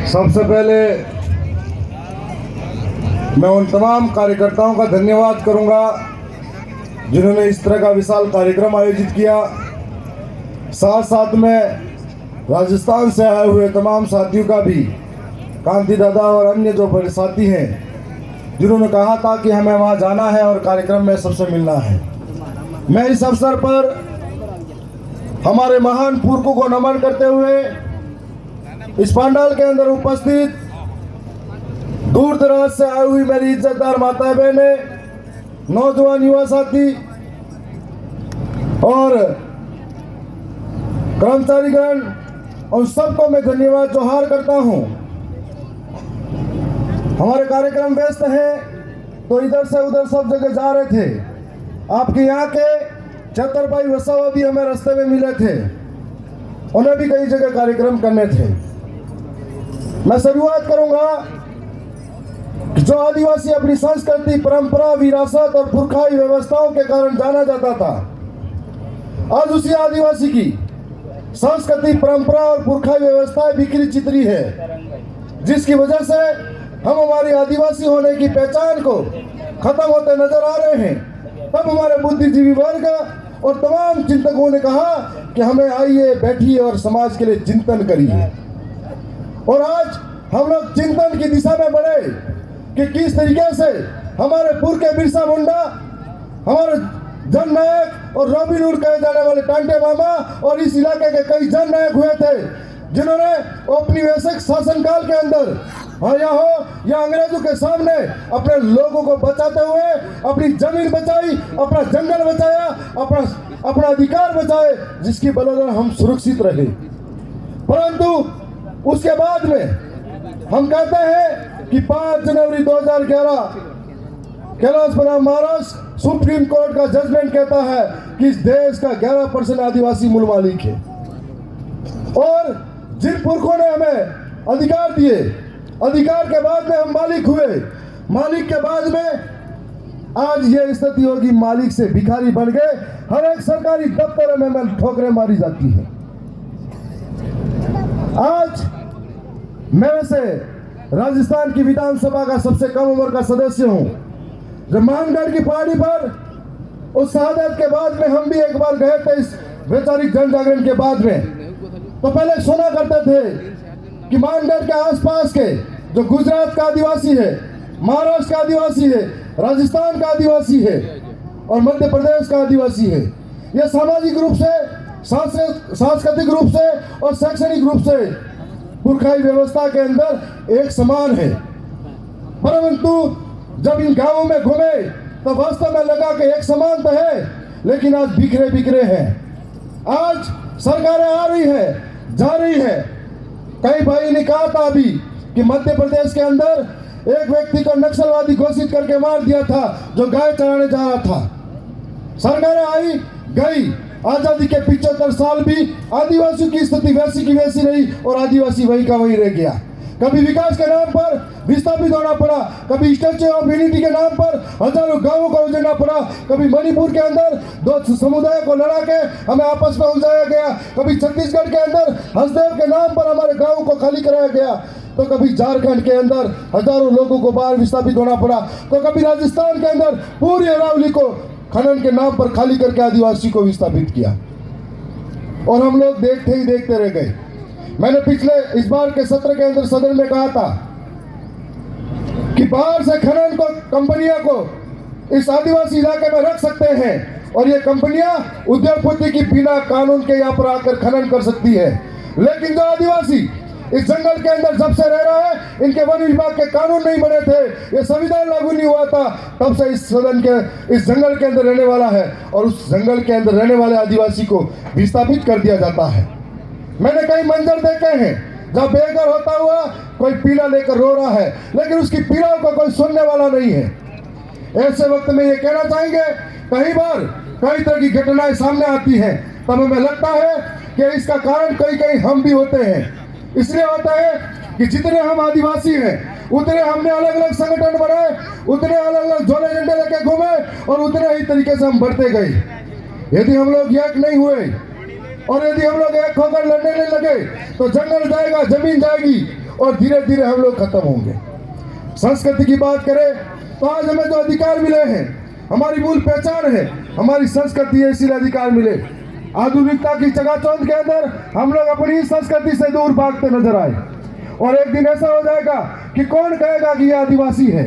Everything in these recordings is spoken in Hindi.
सबसे पहले मैं उन तमाम कार्यकर्ताओं का धन्यवाद करूंगा जिन्होंने इस तरह का विशाल कार्यक्रम आयोजित किया। साथ साथ में राजस्थान से आए हुए तमाम साथियों का भी, कांति दादा और अन्य जो बड़े साथी हैं जिन्होंने कहा था कि हमें वहां जाना है और कार्यक्रम में सबसे मिलना है। मैं इस अवसर पर हमारे महान पुरखों को नमन करते हुए इस पंडाल के अंदर उपस्थित दूर दराज से आई हुई मेरी इज्जतदार माता बहने, नौजवान युवा साथी और कर्मचारीगण, उन सबको मैं धन्यवाद जोहार करता हूं। हमारे कार्यक्रम व्यस्त हैं तो इधर से उधर सब जगह जा रहे थे। आपके यहाँ के छतरभाई वसावा भी हमें रास्ते में मिले थे, उन्हें भी कई जगह कार्यक्रम करने थे। मैं शुरुआत करूंगा कि जो आदिवासी अपनी संस्कृति, परंपरा, विरासत और पुरखाई व्यवस्थाओं के कारण जाना जाता था, आज उसी आदिवासी की संस्कृति, परंपरा और पुरखाई व्यवस्थाएं बिखरी चितरी है, जिसकी वजह से हम हमारी आदिवासी होने की पहचान को खत्म होते नजर आ रहे हैं। तब हमारे बुद्धिजीवी वर्ग और तमाम चिंतकों ने कहा कि हमें आइए, बैठिए और समाज के लिए चिंतन करिए। और आज हम लोग चिंतन की दिशा में बढ़े कि किस तरीके से हमारे पुरखे बिरसा मुंडा, हमारे जननायक और रॉबिन हुड कहे जाने वाले टांटे मामा और इस इलाके के कई जननायक हुए थे, जिन्होंने औपनिवेशिक शासनकाल के अंदर या अंग्रेजों के सामने अपने लोगों को बचाते हुए अपनी जमीन बचाई, अपना जंगल बचाया, अपना अधिकार बचाए, जिसकी बदौलत हम सुरक्षित रहे। परंतु उसके बाद में हम कहते हैं कि 5 जनवरी 2011 कैलाश बनाम महाराष्ट्र सुप्रीम कोर्ट का जजमेंट कहता है कि इस देश का 11% आदिवासी मूल मालिक है। और जिन पुरखों ने हमें अधिकार दिए, अधिकार के बाद में हम मालिक हुए, मालिक के बाद में आज ये स्थिति होगी, मालिक से भिखारी बन गए। हर एक सरकारी दफ्तर में ठोकरें मारी जाती है। आज मैं वैसे राजस्थान की विधानसभा का सबसे कम उम्र का सदस्य हूं। जब मानगढ़ की पहाड़ी पर उस शहादत के बाद में हम भी एक बार गए थे, इस वैचारिक जन जागरण के बाद में, तो पहले सुना करते थे कि मानगढ़ के आसपास के जो गुजरात का आदिवासी है, महाराष्ट्र का आदिवासी है, राजस्थान का आदिवासी है और मध्य प्रदेश का आदिवासी है, ये सामाजिक रूप से, सांस्कृतिक रूप से और शैक्षणिक रूप से पुरखाई व्यवस्था के अंदर एक समान है। परंतु जब इन गांवों में घूमे तो वास्तव में लगा कि एक समान तो है, लेकिन आज बिखरे बिखरे हैं। आज सरकारें आ रही है, जा रही है। कई भाई ने कहा था अभी कि मध्य प्रदेश के अंदर एक व्यक्ति को नक्सलवादी घोषित करके मार दिया था जो गाय चराने जा रहा था। सरकारें आई गई, आजादी के 75 साल भी आदिवासियों की स्थिति वैसी की वैसी रही और आदिवासी वही का वही रह गया। कभी विकास के नाम पर विस्थापित होना पड़ा, कभी स्टैच्यू ऑफ यूनिटी के नाम पर हजारों गांवों को उजाड़ना पड़ा, कभी मणिपुर के अंदर 2 समुदाय को लड़ा के हमें आपस में उलझाया गया, कभी छत्तीसगढ़ के अंदर हसदेव के नाम पर हमारे गांवों को खाली कराया गया, तो कभी झारखंड के अंदर हजारों लोगों को बाहर विस्थापित होना पड़ा, तो कभी राजस्थान के अंदर पूरी अरावली को खनन के नाम पर खाली करके आदिवासी को विस्थापित किया। और हम लोग देखते ही देखते रह गए। मैंने पिछले इस बार के सत्र के अंदर सदन में कहा था कि बाहर से खनन को कंपनियों को इस आदिवासी इलाके में रख सकते हैं और ये कंपनियां उद्योगपति की बिना कानून के यहाँ पर आकर खनन कर सकती है, लेकिन जो आदिवासी इस जंगल के अंदर जब से रह रहा है, इनके वन विभाग के कानून नहीं बने थे, ये संविधान लागू नहीं हुआ था, तब से इस सदन के इस जंगल के अंदर रहने वाला है और उस जंगल के अंदर रहने वाले आदिवासी को विस्थापित कर दिया जाता है। मैंने कई मंजर देखे हैं जब बेघर होता हुआ कोई पीला लेकर रो रहा है, लेकिन उसकी पीड़ाओं को कोई सुनने वाला नहीं है। ऐसे वक्त में ये कहना चाहेंगे, कई बार कई तरह की घटनाएं सामने आती हैं, तब हमें लगता है कि इसका कारण कई हम भी होते हैं। इसलिए होता है कि जितने हम आदिवासी हैं उतने हमने अलग अलग संगठन बनाए, उतने अलग अलग झोले झंडे लेके घूमे और उतने ही तरीके से हम बढ़ते गए। यदि हम लोग एक नहीं हुए और यदि हम लोग एक होकर लड़ने नहीं लगे तो जंगल जाएगा, जमीन जाएगी और धीरे धीरे हम लोग खत्म होंगे। संस्कृति की बात करें तो आज हमें जो अधिकार मिले हैं, हमारी मूल पहचान है, हमारी संस्कृति है, इसीलिए अधिकार मिले। आधुनिकता की चकाचौंध के अंदर हम लोग अपनी संस्कृति से दूर भागते नजर आए, और एक दिन ऐसा हो जाएगा कि कौन कहेगा कि यह आदिवासी है,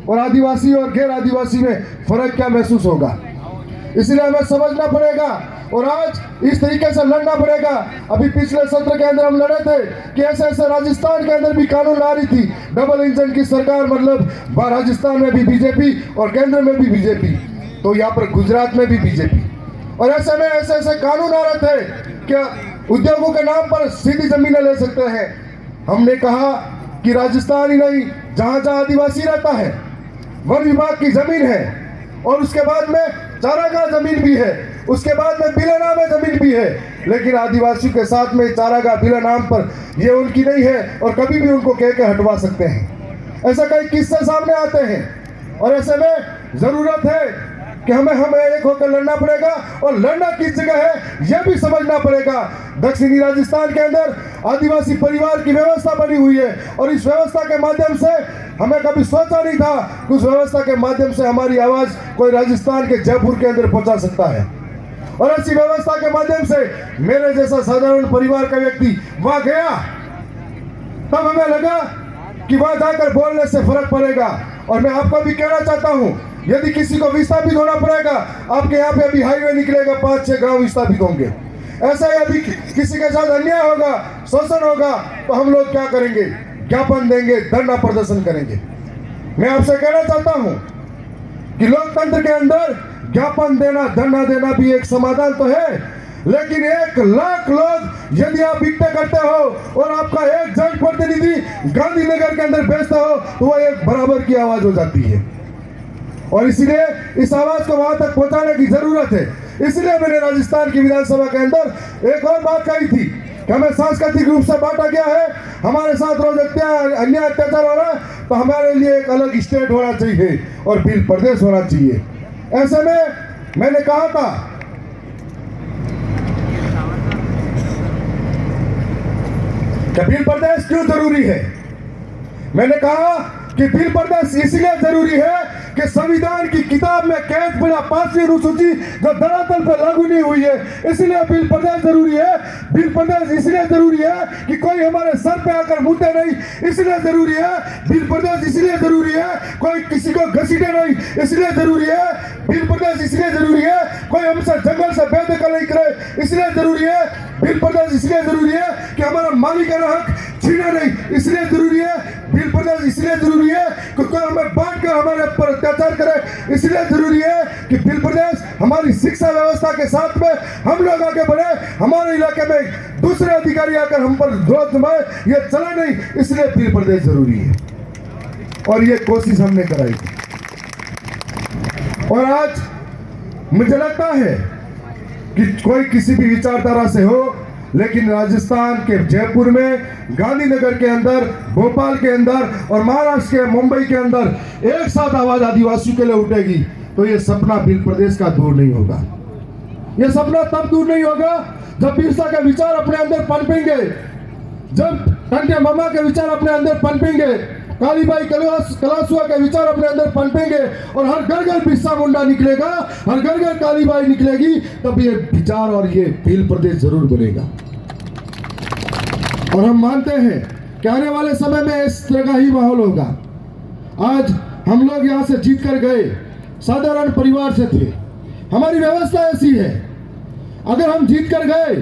और आदिवासी और गैर आदिवासी में फर्क क्या महसूस होगा। इसलिए हमें समझना पड़ेगा और आज इस तरीके से लड़ना पड़ेगा। अभी पिछले सत्र के अंदर हम लड़े थे कि ऐसे ऐसे राजस्थान के अंदर भी कानून ला रही थी, डबल इंजन की सरकार, मतलब राजस्थान में भी बीजेपी और केंद्र में भी बीजेपी, तो यहाँ पर गुजरात में भी बीजेपी, और ऐसे में ऐसे ऐसे कानून आ रहे थे कि उद्योगों के नाम पर सीधी जमीनें ले सकते हैं। हमने कहा कि राजस्थान ही नहीं, जहां जहां आदिवासी रहता है वन विभाग की जमीन है, और उसके बाद में चारागाह जमीन भी है, उसके बाद में बिलानामा जमीन भी है, लेकिन आदिवासियों के साथ में चारागाह बिला नाम पर ये उनकी नहीं है, और कभी भी उनको कह के हटवा सकते हैं। ऐसा कई किस्से सामने आते हैं, और ऐसे में जरूरत है कि हमें एक होकर लड़ना पड़ेगा, और लड़ना किस जगह है यह भी समझना पड़ेगा। दक्षिणी राजस्थान के अंदर आदिवासी परिवार की व्यवस्था बनी हुई है, और इस व्यवस्था के माध्यम से हमें कभी सोचा नहीं था कि उस व्यवस्था के माध्यम से हमारी आवाज कोई राजस्थान के जयपुर के अंदर पहुंचा सकता है। और ऐसी व्यवस्था के माध्यम से मेरे जैसा साधारण परिवार का व्यक्ति वहां गया, तब हमें लगा कि वहां जाकर बोलने से फर्क पड़ेगा। और मैं आपको भी कहना चाहता हूं, यदि किसी को विस्थापित होना पड़ेगा, आपके यहाँ पे अभी हाईवे निकलेगा, 5-6 गांव विस्थापित होंगे। ऐसा ही अभी किसी के साथ अन्याय होगा, शोषण होगा, तो हम लोग क्या करेंगे? ज्ञापन देंगे, धरना प्रदर्शन करेंगे। मैं आपसे कहना चाहता हूं कि लोकतंत्र के अंदर ज्ञापन देना, धरना देना भी एक समाधान तो है, लेकिन 1 लाख लोग यदि आप इकट्ठे करते हो और आपका एक जनप्रतिनिधि गांधीनगर के अंदर भेजता हो, तो वह एक बराबर की आवाज हो जाती है। और इसलिए इस आवाज को वहां तक पहुंचाने की जरूरत है। इसलिए मैंने राजस्थान की विधानसभा के अंदर एक और बात कही थी कि हमें सांस्कृतिक रूप से बांटा गया है, हमारे साथ रोज अन्याय अत्याचार हो रहा है, तो हमारे लिए एक अलग स्टेट होना चाहिए और बिल प्रदेश होना चाहिए। ऐसे में मैंने कहा था कि बिल प्रदेश क्यों जरूरी है। मैंने कहा कि बिल प्रदेश इसलिए जरूरी है कि संविधान की किताब में कैद पड़ा 5वीं अनुसूची जो धरातल पर लागू नहीं हुई है, इसलिए बिल प्रदेश जरूरी है। बिल प्रदेश इसलिए जरूरी है कि कोई हमारे सर पे आकर मुद्दे नहीं, इसलिए जरूरी है। बिल प्रदेश इसलिए जरूरी है कोई किसी को घसीटे नहीं, इसलिए जरूरी है। बिल प्रदेश इसलिए जरूरी है कोई हमसे जंगल से बेदखल नहीं करे, इसलिए जरूरी है। बिल प्रदेश इसलिए जरूरी है कि हमारा मालिकाना हक छीने नहीं, इसलिए जरूरी है। बिल प्रदेश इसलिए जरूरी है कि कोई हमें बांट कर हमारे ऊपर अत्याचार करे, इसलिए जरूरी है कि बिल प्रदेश हमारी शिक्षा व्यवस्था के साथ में हम लोग आगे बढ़े, हमारे इलाके में दूसरे अधिकारी आकर हम पर विरोध जमाए, ये चला नहीं, इसलिए बिल प्रदेश जरूरी है। और ये कोशिश हमने कराई थी, और आज मुझे लगता है कि कोई किसी भी विचारधारा से हो, लेकिन राजस्थान के जयपुर में, गांधीनगर के अंदर, भोपाल के अंदर और महाराष्ट्र के मुंबई के अंदर एक साथ आवाज आदिवासियों के लिए उठेगी, तो ये सपना बिल प्रदेश का दूर नहीं होगा। ये सपना तब दूर नहीं होगा जब बिरसा के विचार अपने अंदर पनपेंगे, जब टंटे मामा के विचार अपने अंदर पनपेंगे, कालीबाई कलासुआ के विचार अपने अंदर पनपेंगे, और हर घर घर बिरसा मुंडा निकलेगा, हर घर घर कालीबाई निकलेगी, तब ये विचार और ये बिल प्रदेश जरूर बनेगा। और हम मानते हैं कि आने वाले समय में इस तरह का ही माहौल होगा। आज हम लोग यहाँ से जीत कर गए, साधारण परिवार से थे, हमारी व्यवस्था ऐसी है, अगर हम जीत कर गए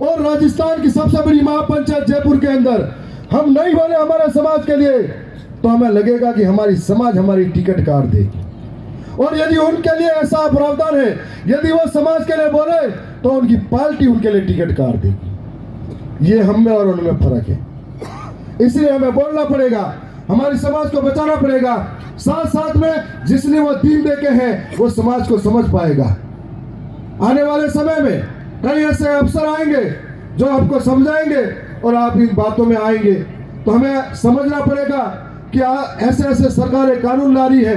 और राजस्थान की सबसे बड़ी महापंचायत जयपुर के अंदर हम नहीं बोले हमारे समाज के लिए, तो हमें लगेगा कि हमारी समाज हमारी टिकट काट देगी। और यदि उनके लिए ऐसा प्रावधान है, यदि वो समाज के लिए बोले, तो उनकी पार्टी उनके लिए टिकट काट देगी। ये हम में और उनमें फर्क है। इसलिए हमें बोलना पड़ेगा, हमारी समाज को बचाना पड़ेगा। साथ साथ में जिसने वो दीन देखे हैं, वो समाज को समझ पाएगा। आने वाले समय में कई ऐसे अफसर आएंगे जो आपको समझाएंगे और आप इन बातों में आएंगे, तो हमें समझना पड़ेगा कि ऐसे ऐसे सरकारें कानून ला रही है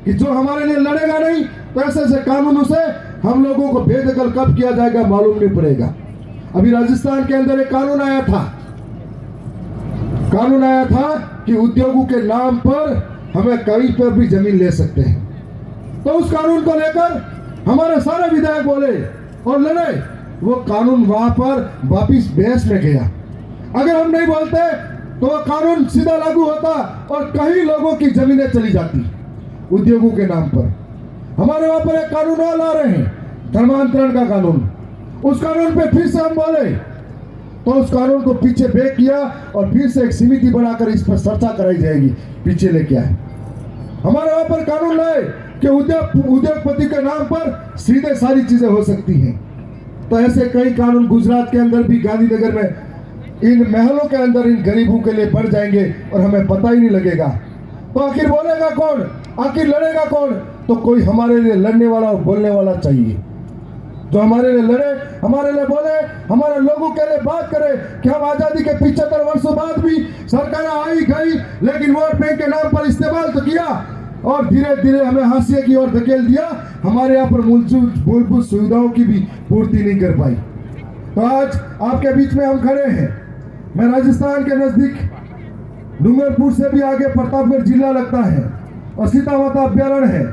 कि जो हमारे लिए लड़ेगा नहीं, तो ऐसे ऐसे कानूनों से हम लोगों को बेदखल कब किया जाएगा मालूम नहीं पड़ेगा। अभी राजस्थान के अंदर एक कानून आया था, कानून आया था कि उद्योगों के नाम पर हमें कहीं पर भी जमीन ले सकते हैं। तो उस कानून को लेकर हमारे सारे विधायक बोले और लड़े। वो कानून वहां पर वापिस बहस में गया। अगर हम नहीं बोलते तो वो कानून सीधा लागू होता और कई लोगों की जमीनें चली जाती उद्योगों के नाम पर। हमारे वहां पर एक कानून और ला रहे हैं, धर्मांतरण का कानून। उस कानून पे फिर से हम बोले तो उस कानून को पीछे बैक किया और फिर से एक समिति बनाकर इस पर चर्चा कराई जाएगी, पीछे लेके आए। हमारे वहां पर कानून लाए कि उद्योगपति के नाम पर सीधे सारी चीजें हो सकती हैं। तो ऐसे कई कानून गुजरात के अंदर भी, गांधीनगर में इन महलों के अंदर इन गरीबों के लिए बढ़ जाएंगे और हमें पता ही नहीं लगेगा। तो आखिर बोलेगा कौन, आखिर लड़ेगा कौन? तो कोई हमारे लिए लड़ने वाला और बोलने वाला चाहिए, जो हमारे लिए लड़े, हमारे लिए बोले, हमारे लोगों के लिए बात करे कि हम आजादी के 75 वर्षों बाद भी सरकार आई गई, लेकिन वोट बैंक के नाम पर इस्तेमाल तो किया और धीरे धीरे हमें हाशिए की ओर धकेल दिया। हमारे यहाँ पर मूलभूत सुविधाओं की भी पूर्ति नहीं कर पाई। तो आज आपके बीच में हम खड़े हैं। मैं राजस्थान के नजदीक डूंगरपुर से भी आगे प्रतापगढ़ जिला लगता है और सीता माता अभ्यारण्य है।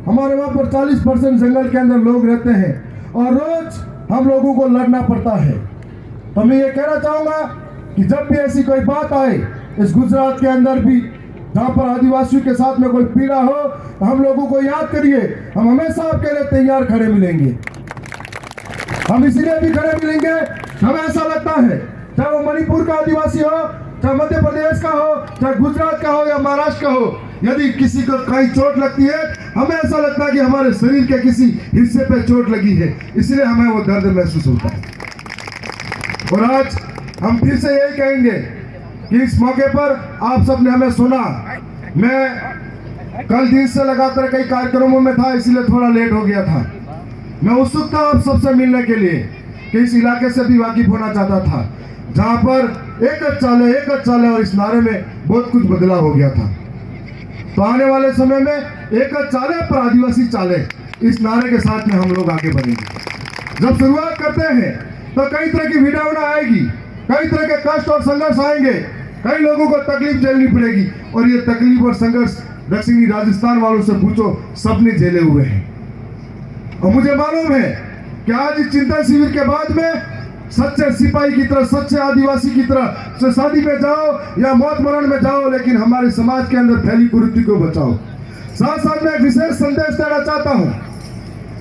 हमारे वहाँ पर 40% जंगल के अंदर लोग रहते हैं और रोज हम लोगों को लड़ना पड़ता है। तो मैं ये कहना चाहूंगा कि जब भी ऐसी कोई बात आए इस गुजरात के अंदर भी, जहाँ पर आदिवासियों के साथ में कोई पीड़ा हो, तो हम लोगों को याद करिए, हम हमेशा आपके लिए तैयार खड़े मिलेंगे। हम इसीलिए भी खड़े मिलेंगे, हमें ऐसा लगता है, चाहे वो मणिपुर का आदिवासी हो, चाहे मध्य प्रदेश का हो, चाहे गुजरात का हो या महाराष्ट्र का हो, यदि किसी को कहीं चोट लगती है, हमें ऐसा लगता है कि हमारे शरीर के किसी हिस्से पे चोट लगी है, इसलिए हमें वो दर्द महसूस होता है। और आज हम फिर से यही कहेंगे कि इस मौके पर आप सबने हमें सुना। मैं कल दिन से लगातार कई कार्यक्रमों में था, इसलिए थोड़ा लेट हो गया था। मैं उत्सुक था आप सबसे मिलने के लिए कि इस इलाके से भी वाकिफ होना चाहता था, जहां पर एक चाले और इस नारे में बहुत कुछ बदलाव हो गया था। तो आने वाले समय में एक चाले पर आदिवासी चाले, इस नारे के साथ में हम लोग आगे बढ़ेंगे। जब शुरुआत करते हैं तो कई तरह की विडंबना आएगी, कई तरह के कष्ट और संघर्ष आएंगे, कई लोगों को तकलीफ झेलनी पड़ेगी और ये तकलीफ और संघर्ष दक्षिणी राजस्थान वालों से पूछो, सबने झेले हुए हैं। और मुझे मालूम है कि आज इस चिंतन शिविर के बाद में सच्चे सिपाही की तरह, सच्चे आदिवासी की तरह शादी में जाओ या मौत मरण में जाओ, लेकिन हमारे समाज के अंदर फैली कुरीति को बचाओ। साथ साथ में एक विशेष संदेश देना चाहता हूँ।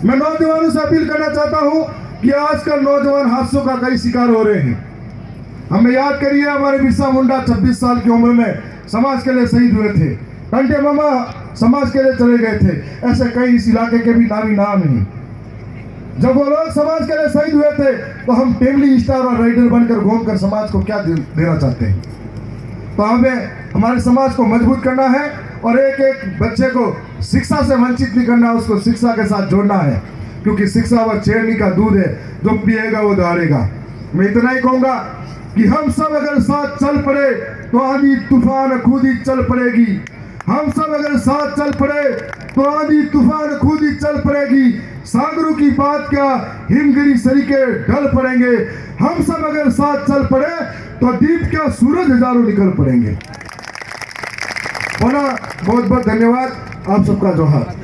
मैं नौजवानों से अपील करना चाहता हूँ कि आजकल नौजवान हादसों का कई शिकार हो रहे हैं। हमें याद करिए, हमारे बिरसा मुंडा 26 साल की उम्र में समाज के लिए शहीद हुए थे। टंटे मामा समाज के लिए चले गए थे। ऐसे कई इस इलाके के भी नामी नाम हैं। जब वो लोग समाज के लिए शहीद हुए थे तो हम टेमली स्टार और राइडर बनकर घूमकर समाज को क्या देना चाहते हैं? तो हमें हमारे समाज को मजबूत करना है और एक एक बच्चे को शिक्षा से वंचित नहीं करना, उसको शिक्षा के साथ जोड़ना है, क्योंकि शिक्षा वह छेड़नी का दूध है, जो पिएगा वो दौड़ेगा। मैं इतना ही कहूँगा कि हम सब अगर साथ चल पड़े तो आंधी तूफान खुद ही चल पड़ेगी। हम सब अगर साथ चल पड़े तो आंधी तूफान खुद ही चल पड़ेगी। सागरों की बात क्या, हिमगिरी सरीके ढल पड़ेंगे। हम सब अगर साथ चल पड़े तो दीप क्या, सूरज हजारों निकल पड़ेंगे। बहुत बहुत धन्यवाद, आप सबका जोहार।